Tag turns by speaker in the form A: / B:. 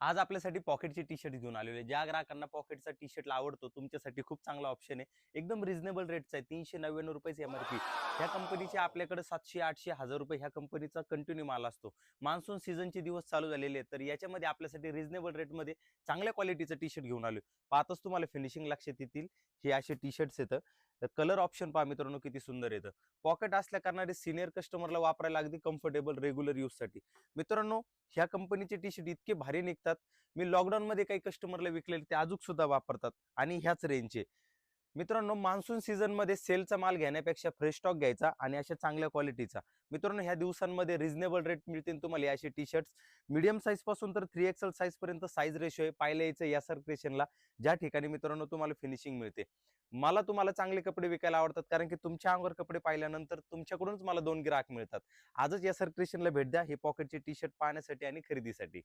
A: आज आपल्यासाठी पॉकेटचे T shirt घेऊन आलेले. ज्या ग्राहकांना पॉकेटचा टी शर्ट आवडतो तुमच्यासाठी खूप चांगला ऑप्शन आहे. एकदम रिझनेबल रेटचा आहे. ₹399 एमआरपी. ह्या कंपनीचे आपल्याकडे 700, 800, ₹1000 ह्या कंपनीचा कंटिन्यू माल असतो. मान्सून सीझनचे दिवस चालू झालेले आहेत, तर याच्यामध्ये आपल्यासाठी रिझनेबल रेटमध्ये चांगल्या क्वालिटीचं टी शर्ट घेऊन आलो. पाहताच तुम्हाला फिनिशिंग लक्षात येतील. हे असे टी शर्ट्स येतं. तर कलर ऑप्शन पहा मित्रांनो किती सुंदर येतं. पॉकेट असल्या कारणाने सिनियर कस्टमरला वापरायला अगदी कम्फर्टेबल रेग्युलर यूजसाठी. मित्रांनो, ह्या कंपनीचे टी शर्ट इतके भारी निघतात. मी लॉकडाऊन मध्ये काही कस्टमरला विकलेले ते अजून सुद्धा वापरतात आणि ह्याच रेंजचे. मित्रांनो, मान्सून सीझन मध्ये सेलचा माल घेण्यापेक्षा फ्रेश स्टॉक घ्यायचा आणि अशा चांगल्या क्वालिटीचा. मित्रांनो, ह्या दिवसांमध्ये रिझनेबल रेट मिळतील तुम्हाला असे टी शर्ट. मीडियम साईज पासून तर 3XL साईज पर्यंत साईज रेशो आहे. पाहिलं यायचं या सर्क्युलेशनला, ज्या ठिकाणी मित्रांनो तुम्हाला फिनिशिंग मिळते. मला तुम्हाला चांगले कपडे विकायला आवडतात, कारण की तुमच्या अंगावर कपडे पाहिल्यानंतर तुमच्याकडूनच मला 2 ग्राहक मिळतात. आजच या सर्क्युलेशनला भेट द्या हे पॉकेटचे टी शर्ट पाहण्यासाठी आणि खरेदीसाठी.